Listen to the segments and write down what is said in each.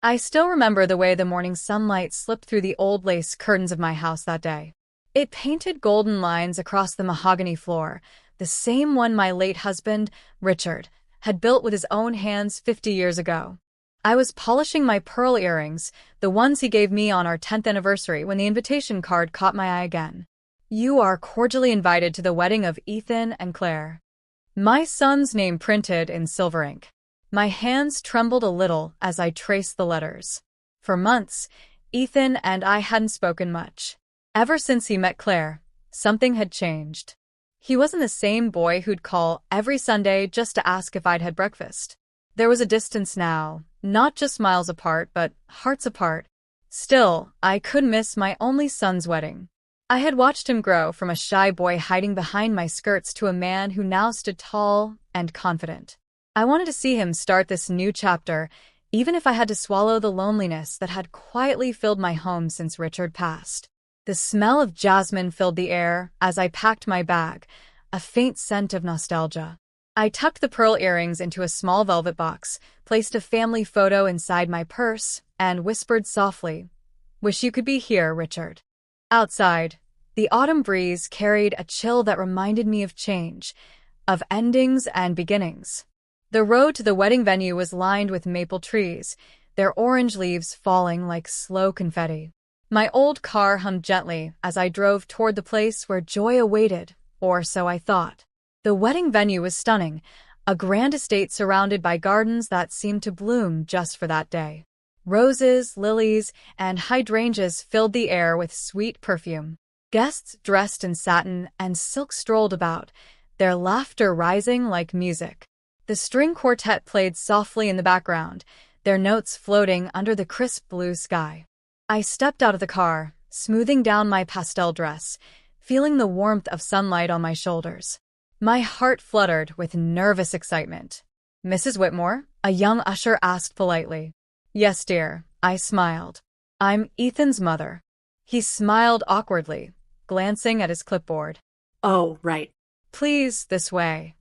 I still remember the way the morning sunlight slipped through the old lace curtains of my house that day. It painted golden lines across the mahogany floor, the same one my late husband, Richard, had built with his own hands 50 years ago. I was polishing my pearl earrings, the ones he gave me on our 10th anniversary, when the invitation card caught my eye again. "You are cordially invited to the wedding of Ethan and Claire." My son's name printed in silver ink. My hands trembled a little as I traced the letters. For months, Ethan and I hadn't spoken much. Ever since he met Claire, something had changed. He wasn't the same boy who'd call every Sunday just to ask if I'd had breakfast. There was a distance now, not just miles apart, but hearts apart. Still, I couldn't miss my only son's wedding. I had watched him grow from a shy boy hiding behind my skirts to a man who now stood tall and confident. I wanted to see him start this new chapter, even if I had to swallow the loneliness that had quietly filled my home since Richard passed. The smell of jasmine filled the air as I packed my bag, a faint scent of nostalgia. I tucked the pearl earrings into a small velvet box, placed a family photo inside my purse, and whispered softly, "Wish you could be here, Richard." Outside, the autumn breeze carried a chill that reminded me of change, of endings and beginnings. The road to the wedding venue was lined with maple trees, their orange leaves falling like slow confetti. My old car hummed gently as I drove toward the place where joy awaited, or so I thought. The wedding venue was stunning, a grand estate surrounded by gardens that seemed to bloom just for that day. Roses, lilies, and hydrangeas filled the air with sweet perfume. Guests dressed in satin and silk strolled about, their laughter rising like music. The string quartet played softly in the background, their notes floating under the crisp blue sky. I stepped out of the car, smoothing down my pastel dress, feeling the warmth of sunlight on my shoulders. My heart fluttered with nervous excitement. "Mrs. Whitmore?" a young usher asked politely. "Yes, dear," I smiled. "I'm Ethan's mother." He smiled awkwardly, glancing at his clipboard. "Oh, right. "Please, this way."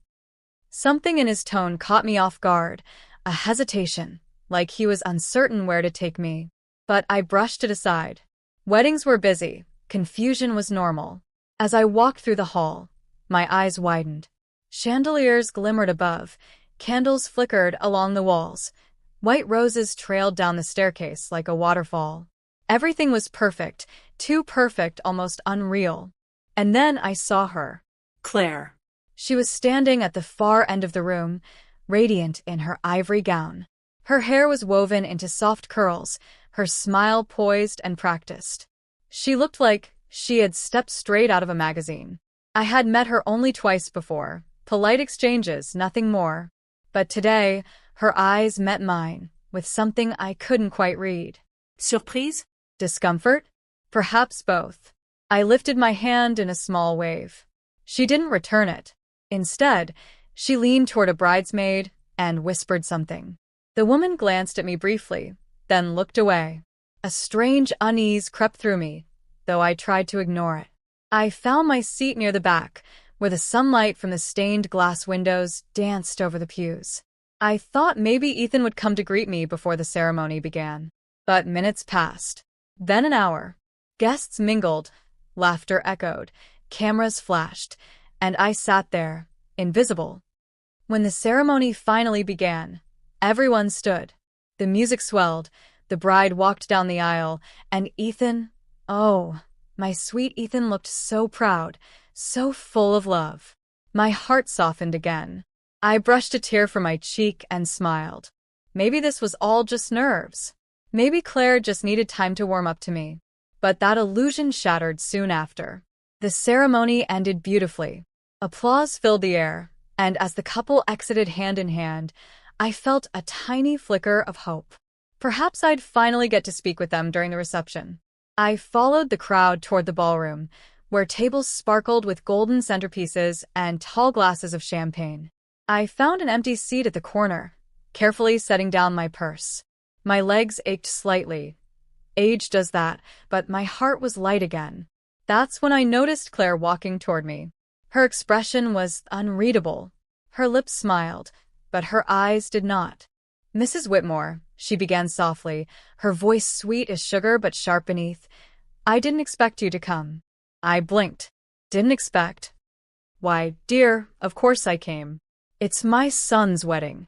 Something in his tone caught me off guard, a hesitation, like he was uncertain where to take me. But I brushed it aside. Weddings were busy, confusion was normal. As I walked through the hall, my eyes widened. Chandeliers glimmered above, candles flickered along the walls. White roses trailed down the staircase like a waterfall. Everything was perfect, too perfect, almost unreal. And then I saw her. Claire. She was standing at the far end of the room, radiant in her ivory gown. Her hair was woven into soft curls, her smile poised and practiced. She looked like she had stepped straight out of a magazine. I had met her only twice before, polite exchanges, nothing more. But today, her eyes met mine, with something I couldn't quite read. Surprise? Discomfort? Perhaps both. I lifted my hand in a small wave. She didn't return it. Instead, she leaned toward a bridesmaid and whispered something. The woman glanced at me briefly, then looked away. A strange unease crept through me, though I tried to ignore it. I found my seat near the back, where the sunlight from the stained glass windows danced over the pews. I thought maybe Ethan would come to greet me before the ceremony began. But minutes passed. Then an hour. Guests mingled, laughter echoed, cameras flashed, and I sat there, invisible. When the ceremony finally began, everyone stood. The music swelled, the bride walked down the aisle, and Ethan, oh, my sweet Ethan, looked so proud, so full of love. My heart softened again. I brushed a tear from my cheek and smiled. Maybe this was all just nerves. Maybe Claire just needed time to warm up to me. But that illusion shattered soon after. The ceremony ended beautifully. Applause filled the air, and as the couple exited hand in hand, I felt a tiny flicker of hope. Perhaps I'd finally get to speak with them during the reception. I followed the crowd toward the ballroom, where tables sparkled with golden centerpieces and tall glasses of champagne. I found an empty seat at the corner, carefully setting down my purse. My legs ached slightly. Age does that, but my heart was light again. That's when I noticed Claire walking toward me. Her expression was unreadable. Her lips smiled, but her eyes did not. "Mrs. Whitmore," she began softly, her voice sweet as sugar but sharp beneath. "I didn't expect you to come." I blinked. "Didn't expect?" "Why, dear, of course I came. It's my son's wedding."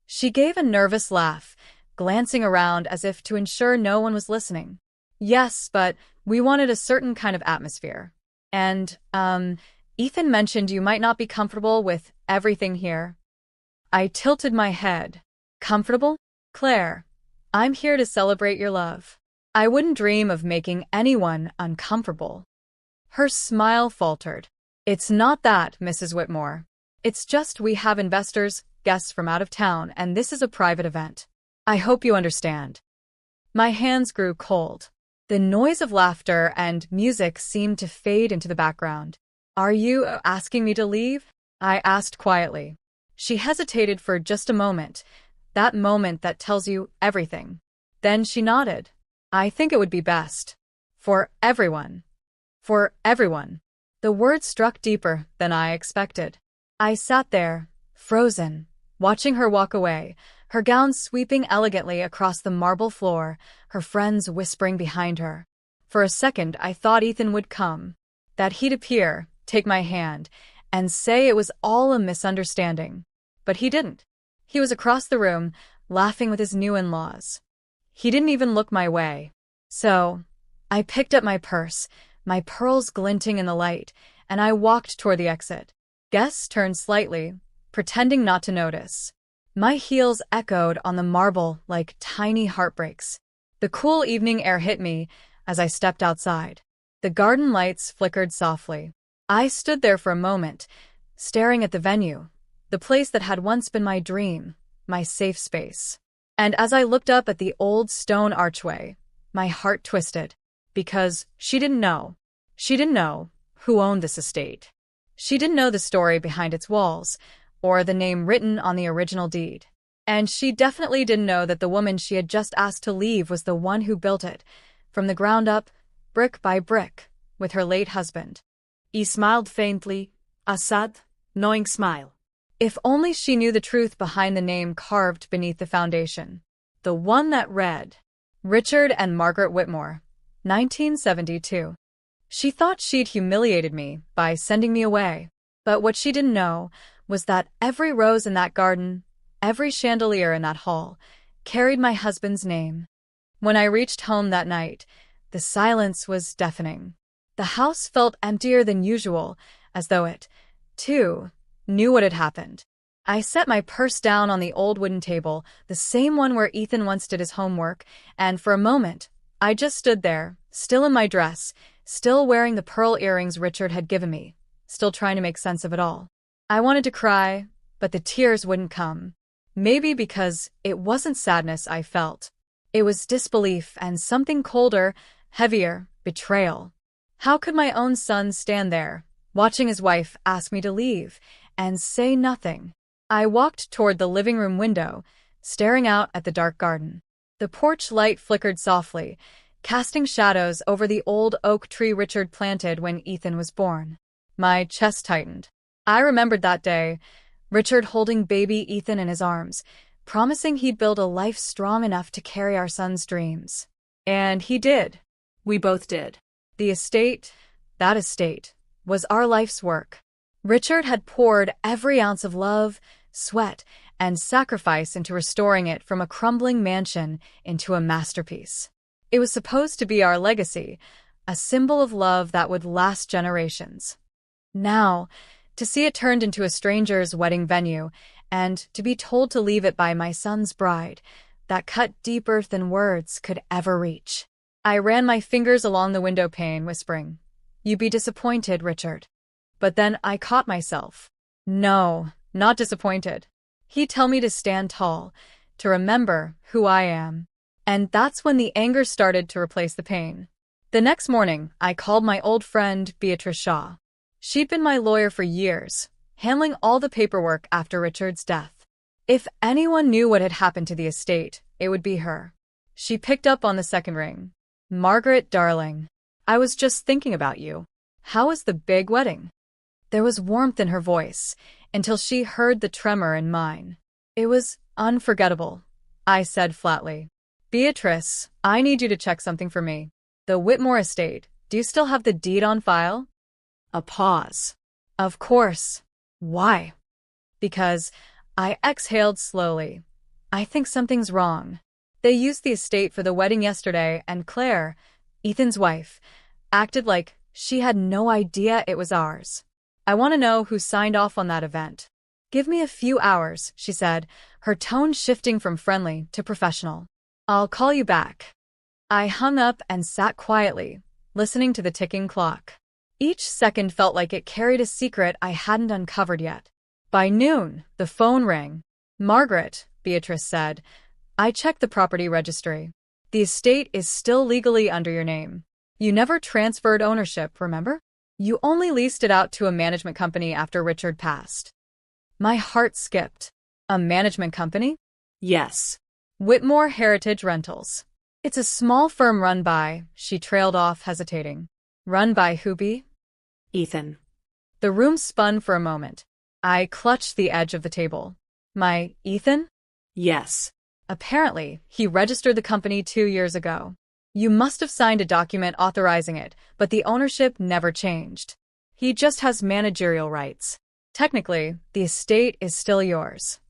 She gave a nervous laugh, glancing around as if to ensure no one was listening. "Yes, but we wanted a certain kind of atmosphere. And, Ethan mentioned you might not be comfortable with everything here." I tilted my head. "Comfortable? Claire, I'm here to celebrate your love. I wouldn't dream of making anyone uncomfortable." Her smile faltered. "It's not that, Mrs. Whitmore. It's just we have investors, guests from out of town, and this is a private event. I hope you understand." My hands grew cold. The noise of laughter and music seemed to fade into the background. "Are you asking me to leave?" I asked quietly. She hesitated for just a moment, that moment that tells you everything. Then she nodded. "I think it would be best. For everyone. For everyone." The words struck deeper than I expected. I sat there, frozen, watching her walk away, her gown sweeping elegantly across the marble floor, her friends whispering behind her. For a second, I thought Ethan would come, that he'd appear, take my hand, and say it was all a misunderstanding. But he didn't. He was across the room, laughing with his new in-laws. He didn't even look my way. So, I picked up my purse, my pearls glinting in the light, and I walked toward the exit. Guests turned slightly, pretending not to notice. My heels echoed on the marble like tiny heartbreaks. The cool evening air hit me as I stepped outside. The garden lights flickered softly. I stood there for a moment, staring at the venue, the place that had once been my dream, my safe space. And as I looked up at the old stone archway, my heart twisted, because she didn't know. She didn't know who owned this estate. She didn't know the story behind its walls, or the name written on the original deed. And she definitely didn't know that the woman she had just asked to leave was the one who built it, from the ground up, brick by brick, with her late husband. He smiled faintly, a sad, knowing smile. If only she knew the truth behind the name carved beneath the foundation. The one that read, Richard and Margaret Whitmore, 1972. She thought she'd humiliated me by sending me away. But what she didn't know was that every rose in that garden, every chandelier in that hall, carried my husband's name. When I reached home that night, the silence was deafening. The house felt emptier than usual, as though it, too, knew what had happened. I set my purse down on the old wooden table, the same one where Ethan once did his homework, and for a moment, I just stood there, still in my dress, still wearing the pearl earrings Richard had given me, still trying to make sense of it all. I wanted to cry, but the tears wouldn't come. Maybe because it wasn't sadness I felt. It was disbelief and something colder, heavier, betrayal. How could my own son stand there, watching his wife ask me to leave, and say nothing? I walked toward the living room window, staring out at the dark garden. The porch light flickered softly, casting shadows over the old oak tree Richard planted when Ethan was born. My chest tightened. I remembered that day, Richard holding baby Ethan in his arms, promising he'd build a life strong enough to carry our son's dreams. And he did. We both did. The estate, that estate, was our life's work. Richard had poured every ounce of love, sweat, and sacrifice into restoring it from a crumbling mansion into a masterpiece. It was supposed to be our legacy, a symbol of love that would last generations. Now, to see it turned into a stranger's wedding venue, and to be told to leave it by my son's bride, that cut deeper than words could ever reach. I ran my fingers along the window pane, whispering, "You'd be disappointed, Richard." But then I caught myself. No, not disappointed. He'd tell me to stand tall, to remember who I am. And that's when the anger started to replace the pain. The next morning, I called my old friend Beatrice Shaw. She'd been my lawyer for years, handling all the paperwork after Richard's death. If anyone knew what had happened to the estate, it would be her. She picked up on the second ring. "Margaret, darling, I was just thinking about you. How was the big wedding?" There was warmth in her voice, until she heard the tremor in mine. It was unforgettable. I said flatly. Beatrice, I need you to check something for me. The Whitmore estate, do you still have the deed on file? A pause. Of course. Why? Because I exhaled slowly. I think something's wrong. They used the estate for the wedding yesterday, and Claire, Ethan's wife, acted like she had no idea it was ours. I want to know who signed off on that event. Give me a few hours, she said, her tone shifting from friendly to professional. I'll call you back. I hung up and sat quietly, listening to the ticking clock. Each second felt like it carried a secret I hadn't uncovered yet. By noon, the phone rang. Margaret, Beatrice said, I checked the property registry. The estate is still legally under your name. You never transferred ownership, remember? You only leased it out to a management company after Richard passed. My heart skipped. A management company? Yes. Whitmore Heritage Rentals. It's a small firm run by, she trailed off, hesitating. Run by who be? Ethan. The room spun for a moment. I clutched the edge of the table. My Ethan? Yes. Apparently, he registered the company 2 years ago. You must have signed a document authorizing it, but the ownership never changed. He just has managerial rights. Technically, the estate is still yours.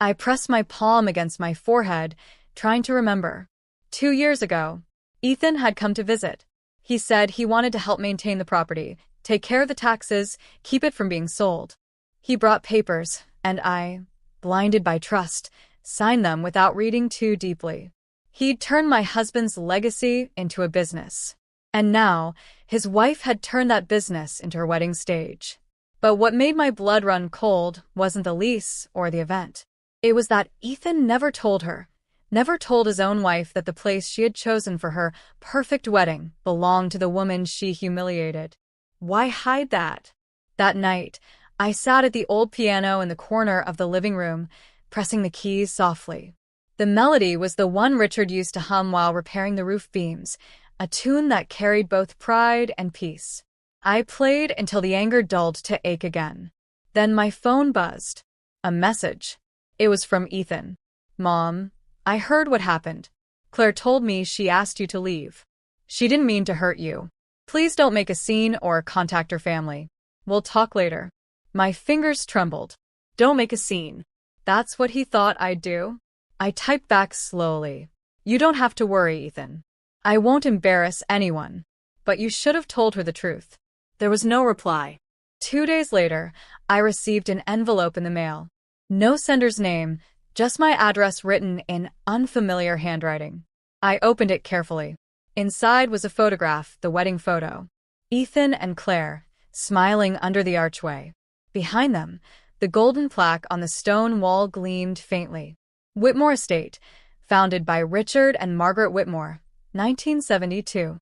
I pressed my palm against my forehead, trying to remember. 2 years ago, Ethan had come to visit. He said he wanted to help maintain the property, take care of the taxes, keep it from being sold. He brought papers, and I, blinded by trust, signed them without reading too deeply. He'd turned my husband's legacy into a business. And now, his wife had turned that business into her wedding stage. But what made my blood run cold wasn't the lease or the event. It was that Ethan never told her, never told his own wife that the place she had chosen for her perfect wedding belonged to the woman she humiliated. Why hide that? That night, I sat at the old piano in the corner of the living room, pressing the keys softly. The melody was the one Richard used to hum while repairing the roof beams, a tune that carried both pride and peace. I played until the anger dulled to ache again. Then my phone buzzed. A message. It was from Ethan. Mom, I heard what happened. Claire told me she asked you to leave. She didn't mean to hurt you. Please don't make a scene or contact her family. We'll talk later. My fingers trembled. Don't make a scene. That's what he thought I'd do? I typed back slowly. You don't have to worry, Ethan. I won't embarrass anyone. But you should have told her the truth. There was no reply. 2 days later, I received an envelope in the mail. No sender's name, just my address written in unfamiliar handwriting. I opened it carefully. Inside was a photograph, the wedding photo. Ethan and Claire, smiling under the archway. Behind them, the golden plaque on the stone wall gleamed faintly. Whitmore Estate, founded by Richard and Margaret Whitmore, 1972.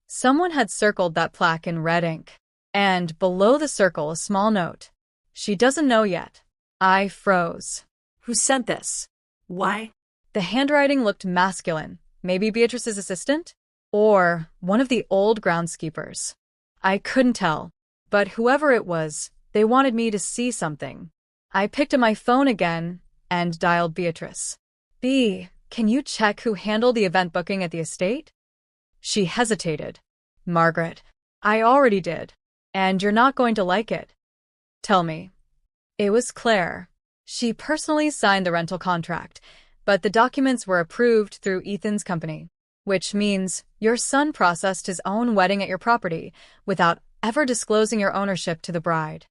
Someone had circled that plaque in red ink. And below the circle, a small note. She doesn't know yet. I froze. Who sent this? Why? The handwriting looked masculine. Maybe Beatrice's assistant? Or one of the old groundskeepers. I couldn't tell. But whoever it was, they wanted me to see something. I picked up my phone again and dialed Beatrice. B, can you check who handled the event booking at the estate? She hesitated. Margaret, I already did. And you're not going to like it. Tell me. It was Claire. She personally signed the rental contract, but the documents were approved through Ethan's company, which means your son processed his own wedding at your property without ever disclosing your ownership to the bride.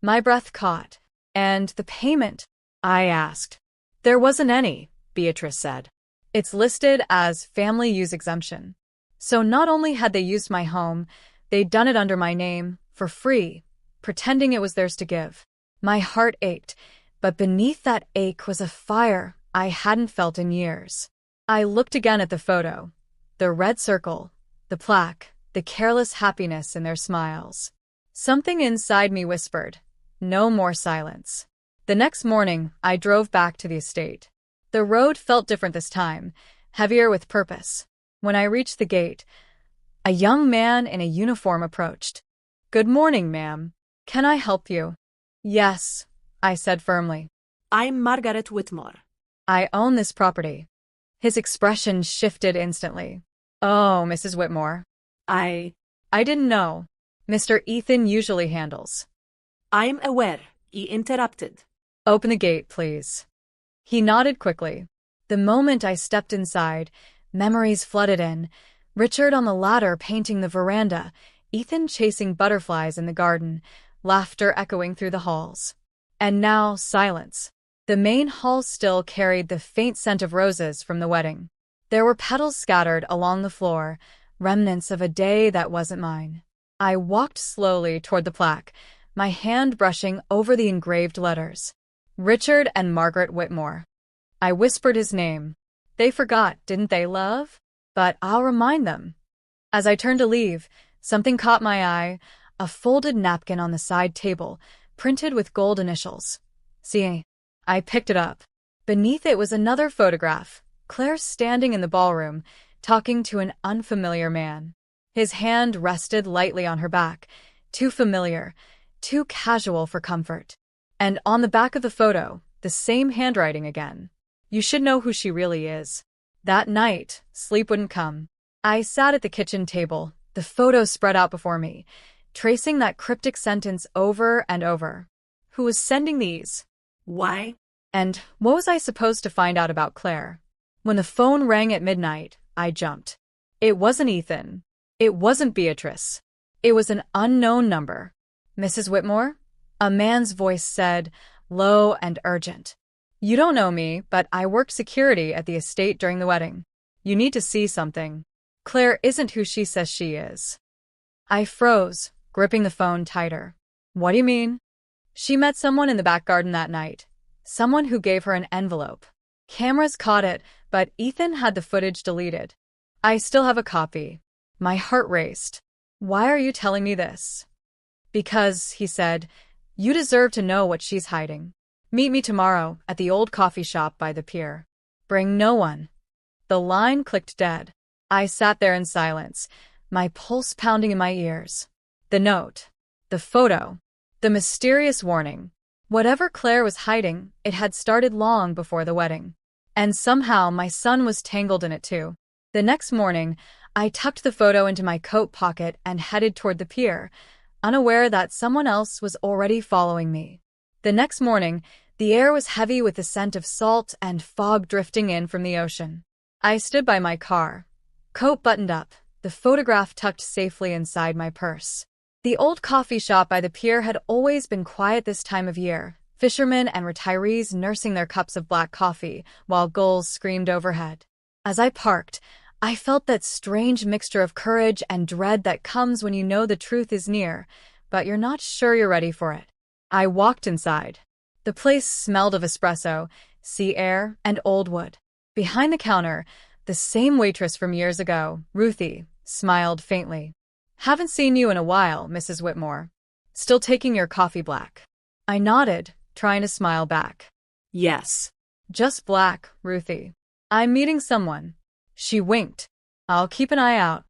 My breath caught. And the payment? I asked. There wasn't any, Beatrice said. It's listed as family use exemption. So not only had they used my home, they'd done it under my name, for free, pretending it was theirs to give. My heart ached, but beneath that ache was a fire I hadn't felt in years. I looked again at the photo. The red circle, the plaque, the careless happiness in their smiles. Something inside me whispered, no more silence. The next morning, I drove back to the estate. The road felt different this time, heavier with purpose. When I reached the gate, a young man in a uniform approached. Good morning, ma'am. Can I help you? Yes, I said firmly. I'm Margaret Whitmore. I own this property. His expression shifted instantly. Oh, Mrs. Whitmore. I I didn't know. Mr. Ethan usually handles. I'm aware, he interrupted. Open the gate, please. He nodded quickly. The moment I stepped inside, memories flooded in. Richard on the ladder painting the veranda, Ethan chasing butterflies in the garden, laughter echoing through the halls. And now, silence. The main hall still carried the faint scent of roses from the wedding. There were petals scattered along the floor, remnants of a day that wasn't mine. I walked slowly toward the plaque, my hand brushing over the engraved letters. Richard and Margaret Whitmore. I whispered his name. They forgot, didn't they, love? But I'll remind them. As I turned to leave, something caught my eye, a folded napkin on the side table, printed with gold initials. See, I picked it up. Beneath it was another photograph, Claire standing in the ballroom, talking to an unfamiliar man. His hand rested lightly on her back, too familiar, too casual for comfort. And on the back of the photo, the same handwriting again. You should know who she really is. That night, sleep wouldn't come. I sat at the kitchen table, the photo spread out before me, tracing that cryptic sentence over and over. Who was sending these? Why? And what was I supposed to find out about Claire? When the phone rang at midnight, I jumped. It wasn't Ethan. It wasn't Beatrice. It was an unknown number. Mrs. Whitmore? A man's voice said, low and urgent. You don't know me, but I worked security at the estate during the wedding. You need to see something. Claire isn't who she says she is. I froze, gripping the phone tighter. What do you mean? She met someone in the back garden that night. Someone who gave her an envelope. Cameras caught it, but Ethan had the footage deleted. I still have a copy. My heart raced. Why are you telling me this? Because, he said, you deserve to know what she's hiding. Meet me tomorrow at the old coffee shop by the pier. Bring no one. The line clicked dead. I sat there in silence, my pulse pounding in my ears. The note. The photo. The mysterious warning. Whatever Claire was hiding, it had started long before the wedding. And somehow my son was tangled in it too. The next morning, I tucked the photo into my coat pocket and headed toward the pier, unaware that someone else was already following me. The next morning, the air was heavy with the scent of salt and fog drifting in from the ocean. I stood by my car, coat buttoned up, the photograph tucked safely inside my purse. The old coffee shop by the pier had always been quiet this time of year, fishermen and retirees nursing their cups of black coffee while gulls screamed overhead. As I parked, I felt that strange mixture of courage and dread that comes when you know the truth is near, but you're not sure you're ready for it. I walked inside. The place smelled of espresso, sea air, and old wood. Behind the counter, the same waitress from years ago, Ruthie, smiled faintly. Haven't seen you in a while, Mrs. Whitmore. Still taking your coffee black? I nodded, trying to smile back. Yes. Just black, Ruthie. I'm meeting someone. She winked. I'll keep an eye out.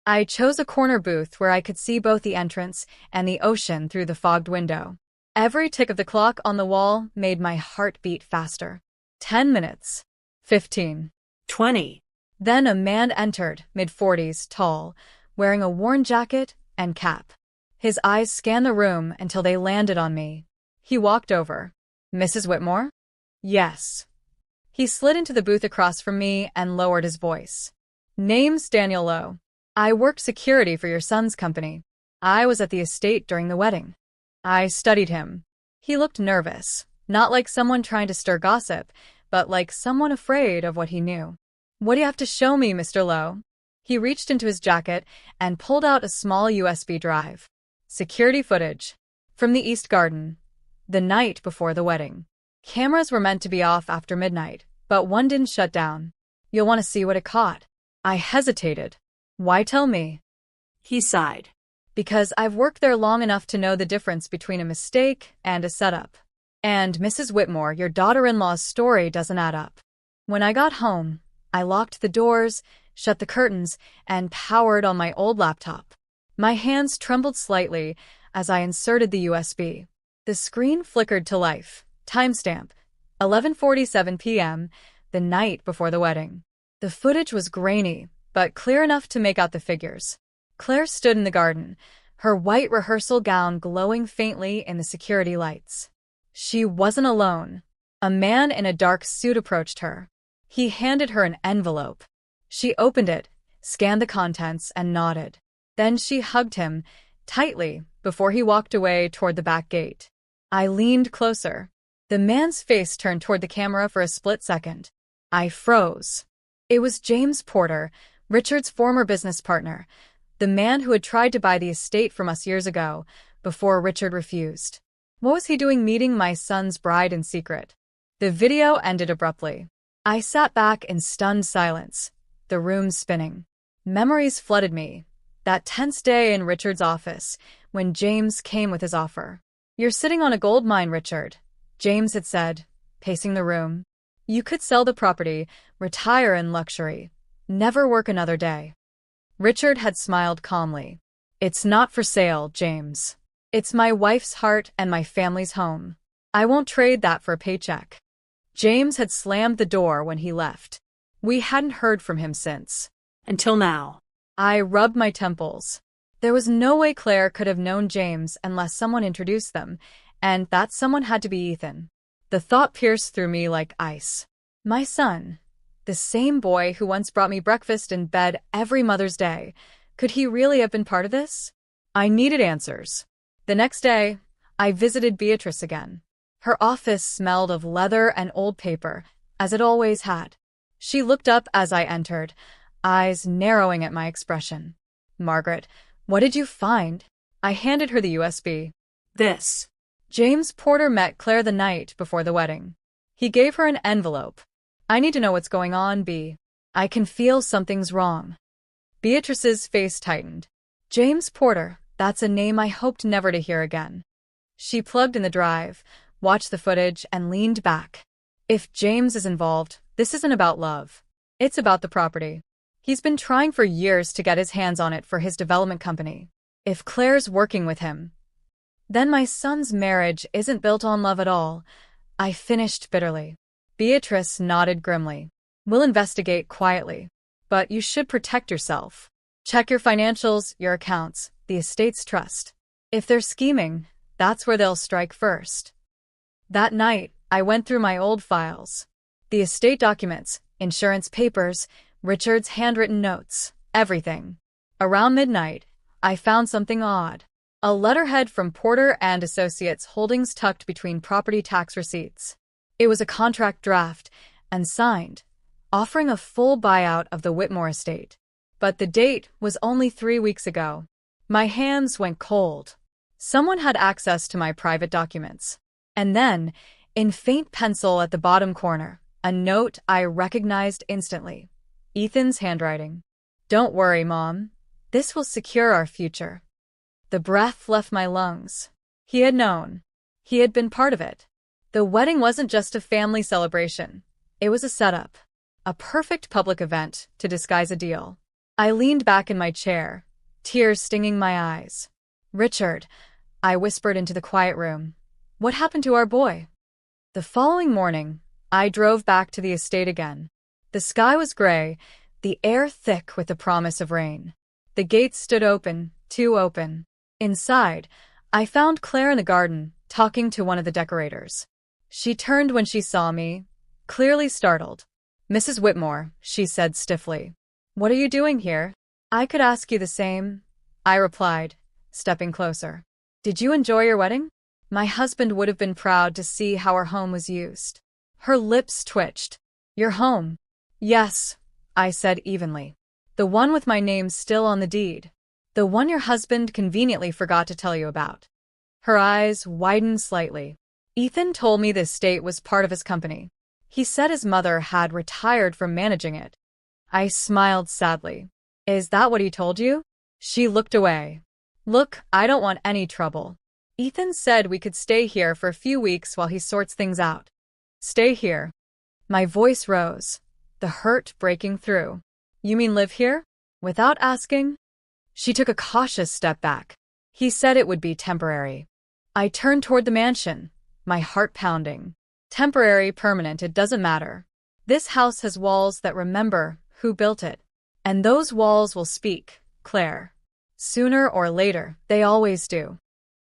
I chose a corner booth where I could see both the entrance and the ocean through the fogged window. Every tick of the clock on the wall made my heart beat faster. 10 minutes. 15. 20. Then a man entered, mid-40s, tall, wearing a worn jacket and cap. His eyes scanned the room until they landed on me. He walked over. Mrs. Whitmore? Yes. He slid into the booth across from me and lowered his voice. Name's Daniel Lowe. I worked security for your son's company. I was at the estate during the wedding. I studied him. He looked nervous, not like someone trying to stir gossip, but like someone afraid of what he knew. What do you have to show me, Mr. Lowe? He reached into his jacket and pulled out a small USB drive. Security footage. From the East Garden. The night before the wedding. Cameras were meant to be off after midnight, but one didn't shut down. You'll want to see what it caught. I hesitated. Why tell me? He sighed. Because I've worked there long enough to know the difference between a mistake and a setup. And Mrs. Whitmore, your daughter-in-law's story doesn't add up. When I got home, I locked the doors, shut the curtains, and powered on my old laptop. My hands trembled slightly as I inserted the USB. The screen flickered to life. Timestamp. 11:47 p.m., the night before the wedding. The footage was grainy, but clear enough to make out the figures. Claire stood in the garden, her white rehearsal gown glowing faintly in the security lights. She wasn't alone. A man in a dark suit approached her. He handed her an envelope. She opened it, scanned the contents, and nodded. Then she hugged him, tightly, before he walked away toward the back gate. I leaned closer. The man's face turned toward the camera for a split second. I froze. It was James Porter, Richard's former business partner, the man who had tried to buy the estate from us years ago, before Richard refused. What was he doing meeting my son's bride in secret? The video ended abruptly. I sat back in stunned silence, the room spinning. Memories flooded me. That tense day in Richard's office, when James came with his offer. "You're sitting on a gold mine, Richard," James had said, pacing the room. "You could sell the property, retire in luxury, never work another day." Richard had smiled calmly. "It's not for sale, James. It's my wife's heart and my family's home. I won't trade that for a paycheck." James had slammed the door when he left. We hadn't heard from him since. Until now. I rubbed my temples. There was no way Claire could have known James unless someone introduced them, and that someone had to be Ethan. The thought pierced through me like ice. My son, the same boy who once brought me breakfast in bed every Mother's Day, could he really have been part of this? I needed answers. The next day, I visited Beatrice again. Her office smelled of leather and old paper, as it always had. She looked up as I entered, eyes narrowing at my expression. "Margaret, what did you find?" I handed her the USB. This. James Porter met Claire the night before the wedding. He gave her an envelope. "I need to know what's going on, B. I can feel something's wrong." Beatrice's face tightened. James Porter, that's a name I hoped never to hear again. She plugged in the drive, watched the footage, and leaned back. "If James is involved, this isn't about love. It's about the property. He's been trying for years to get his hands on it for his development company. If Claire's working with him, then my son's marriage isn't built on love at all," I finished bitterly. Beatrice nodded grimly. "We'll investigate quietly. But you should protect yourself. Check your financials, your accounts, the estate's trust. If they're scheming, that's where they'll strike first." That night, I went through my old files. The estate documents, insurance papers, Richard's handwritten notes, everything. Around midnight, I found something odd. A letterhead from Porter and Associates Holdings tucked between property tax receipts. It was a contract draft, and signed, offering a full buyout of the Whitmore estate. But the date was only 3 weeks ago. My hands went cold. Someone had access to my private documents. And then, in faint pencil at the bottom corner, a note I recognized instantly. Ethan's handwriting. "Don't worry, Mom. This will secure our future." The breath left my lungs. He had known. He had been part of it. The wedding wasn't just a family celebration. It was a setup. A perfect public event to disguise a deal. I leaned back in my chair, tears stinging my eyes. "Richard," I whispered into the quiet room. "What happened to our boy?" The following morning, I drove back to the estate again. The sky was gray, the air thick with the promise of rain. The gates stood open, too open. Inside, I found Claire in the garden, talking to one of the decorators. She turned when she saw me, clearly startled. "Mrs. Whitmore," she said stiffly. "What are you doing here?" "I could ask you the same," I replied, stepping closer. "Did you enjoy your wedding?" My husband would have been proud to see how our home was used. Her lips twitched. "Your home?" "Yes," I said evenly. "The one with my name still on the deed. The one your husband conveniently forgot to tell you about." Her eyes widened slightly. "Ethan told me the estate was part of his company. He said his mother had retired from managing it." I smiled sadly. "Is that what he told you?" She looked away. "Look, I don't want any trouble. Ethan said we could stay here for a few weeks while he sorts things out." "Stay here?" My voice rose, the hurt breaking through. "You mean live here? Without asking?" She took a cautious step back. "He said it would be temporary." I turned toward the mansion, my heart pounding. Temporary, permanent, it doesn't matter. This house has walls that remember who built it. And those walls will speak, Claire. Sooner or later, they always do.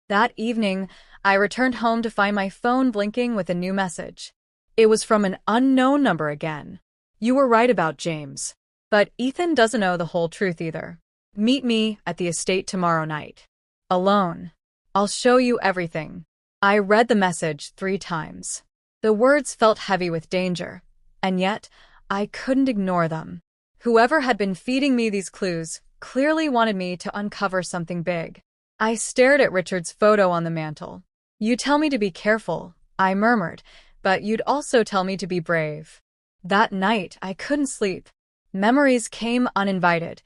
That evening, I returned home to find my phone blinking with a new message. It was from an unknown number again. You were right about James. But Ethan doesn't know the whole truth either. Meet me at the estate tomorrow night. Alone. I'll show you everything. I read the message 3 times. The words felt heavy with danger, and yet I couldn't ignore them. Whoever had been feeding me these clues clearly wanted me to uncover something big. I stared at Richard's photo on the mantel. You tell me to be careful, I murmured, but you'd also tell me to be brave. That night, I couldn't sleep. Memories came uninvited.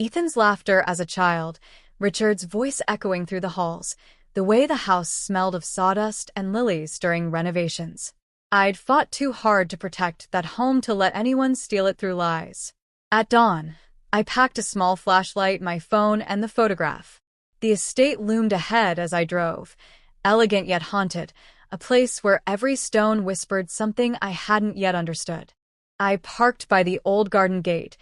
Ethan's laughter as a child, Richard's voice echoing through the halls, the way the house smelled of sawdust and lilies during renovations. I'd fought too hard to protect that home to let anyone steal it through lies. At dawn, I packed a small flashlight, my phone, and the photograph. The estate loomed ahead as I drove, elegant yet haunted, a place where every stone whispered something I hadn't yet understood. I parked by the old garden gate,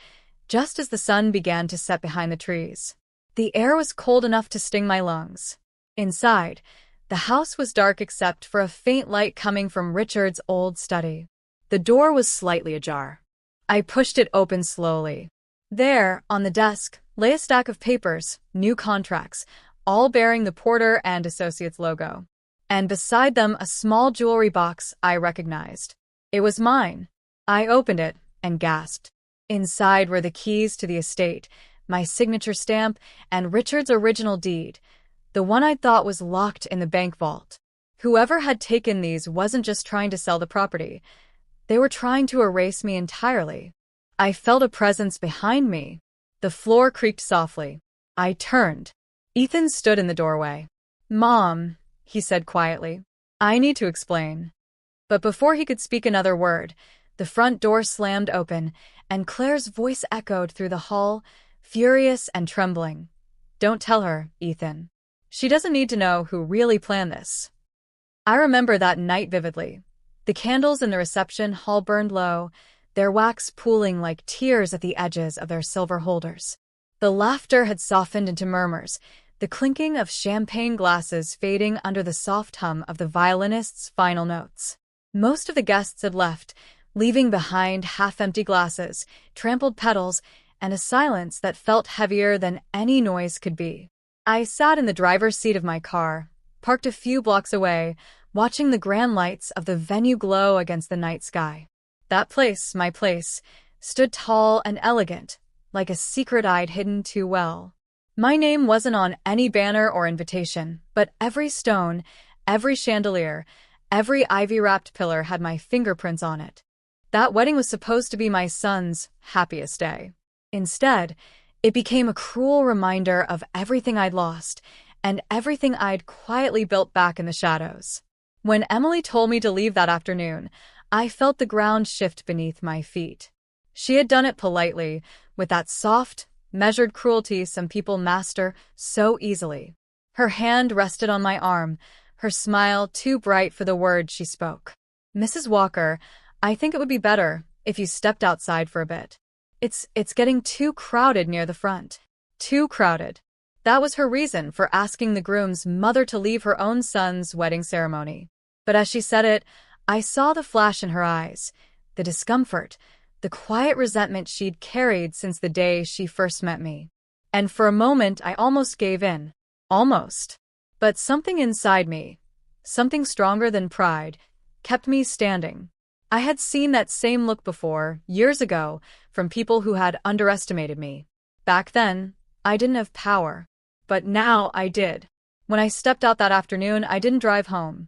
just as the sun began to set behind the trees. The air was cold enough to sting my lungs. Inside, the house was dark except for a faint light coming from Richard's old study. The door was slightly ajar. I pushed it open slowly. There, on the desk, lay a stack of papers, new contracts, all bearing the Porter and Associates logo. And beside them a small jewelry box I recognized. It was mine. I opened it and gasped. Inside were the keys to the estate, my signature stamp, and Richard's original deed, the one I thought was locked in the bank vault. Whoever had taken these wasn't just trying to sell the property. They were trying to erase me entirely. I felt a presence behind me. The floor creaked softly. I turned. Ethan stood in the doorway. Mom, he said quietly. I need to explain. But before he could speak another word, the front door slammed open, and Claire's voice echoed through the hall, furious and trembling. Don't tell her, Ethan. She doesn't need to know who really planned this. I remember that night vividly. The candles in the reception hall burned low, their wax pooling like tears at the edges of their silver holders. The laughter had softened into murmurs, the clinking of champagne glasses fading under the soft hum of the violinist's final notes. Most of the guests had left, leaving behind half-empty glasses, trampled petals, and a silence that felt heavier than any noise could be. I sat in the driver's seat of my car, parked a few blocks away, watching the grand lights of the venue glow against the night sky. That place, my place, stood tall and elegant, like a secret I'd hidden too well. My name wasn't on any banner or invitation, but every stone, every chandelier, every ivy-wrapped pillar had my fingerprints on it. That wedding was supposed to be my son's happiest day. Instead, it became a cruel reminder of everything I'd lost and everything I'd quietly built back in the shadows. When Emily told me to leave that afternoon, I felt the ground shift beneath my feet. She had done it politely, with that soft, measured cruelty some people master so easily. Her hand rested on my arm, her smile too bright for the words she spoke. Mrs. Walker, I think it would be better if you stepped outside for a bit. It's getting too crowded near the front. Too crowded. That was her reason for asking the groom's mother to leave her own son's wedding ceremony. But as she said it, I saw the flash in her eyes, the discomfort, the quiet resentment she'd carried since the day she first met me. And for a moment, I almost gave in. Almost. But something inside me, something stronger than pride, kept me standing. I had seen that same look before, years ago, from people who had underestimated me. Back then, I didn't have power. But now I did. When I stepped out that afternoon, I didn't drive home.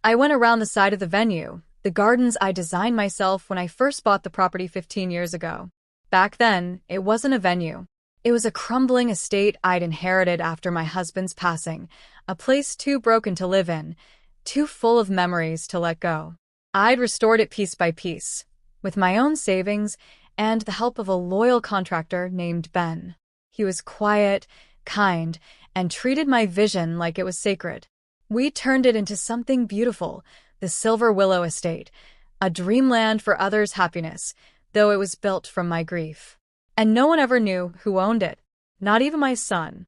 I went around the side of the venue, the gardens I designed myself when I first bought the property 15 years ago. Back then, it wasn't a venue. It was a crumbling estate I'd inherited after my husband's passing, a place too broken to live in, too full of memories to let go. I'd restored it piece by piece, with my own savings and the help of a loyal contractor named Ben. He was quiet, kind, and treated my vision like it was sacred. We turned it into something beautiful, the Silver Willow Estate, a dreamland for others' happiness, though it was built from my grief. And no one ever knew who owned it, not even my son.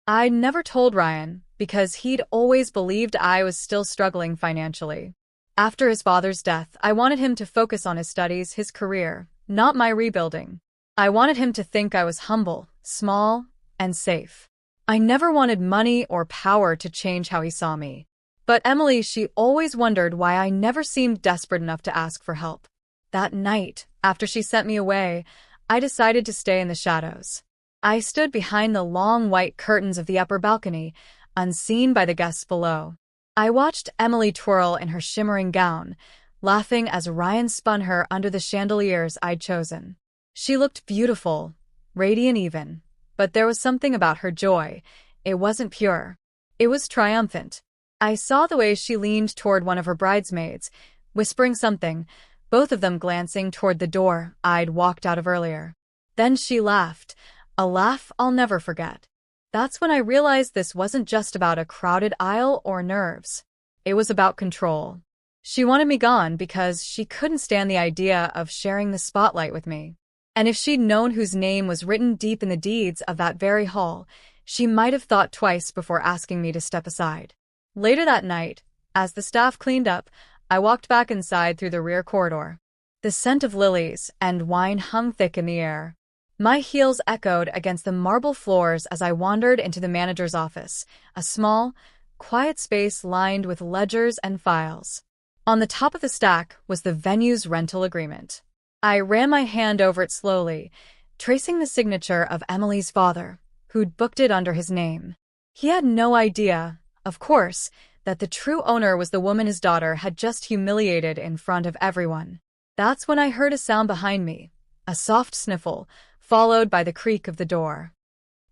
I never told Ryan because he'd always believed I was still struggling financially. After his father's death, I wanted him to focus on his studies, his career, not my rebuilding. I wanted him to think I was humble, small, and safe. I never wanted money or power to change how he saw me. But Emily, she always wondered why I never seemed desperate enough to ask for help. That night, after she sent me away, I decided to stay in the shadows. I stood behind the long white curtains of the upper balcony, unseen by the guests below. I watched Emily twirl in her shimmering gown, laughing as Ryan spun her under the chandeliers I'd chosen. She looked beautiful, radiant even, but there was something about her joy. It wasn't pure. It was triumphant. I saw the way she leaned toward one of her bridesmaids, whispering something, both of them glancing toward the door I'd walked out of earlier. Then she laughed, a laugh I'll never forget. That's when I realized this wasn't just about a crowded aisle or nerves. It was about control. She wanted me gone because she couldn't stand the idea of sharing the spotlight with me. And if she'd known whose name was written deep in the deeds of that very hall, she might have thought twice before asking me to step aside. Later that night, as the staff cleaned up, I walked back inside through the rear corridor. The scent of lilies and wine hung thick in the air. My heels echoed against the marble floors as I wandered into the manager's office, a small, quiet space lined with ledgers and files. On the top of the stack was the venue's rental agreement. I ran my hand over it slowly, tracing the signature of Emily's father, who'd booked it under his name. He had no idea, of course, that the true owner was the woman his daughter had just humiliated in front of everyone. That's when I heard a sound behind me, a soft sniffle, followed by the creak of the door.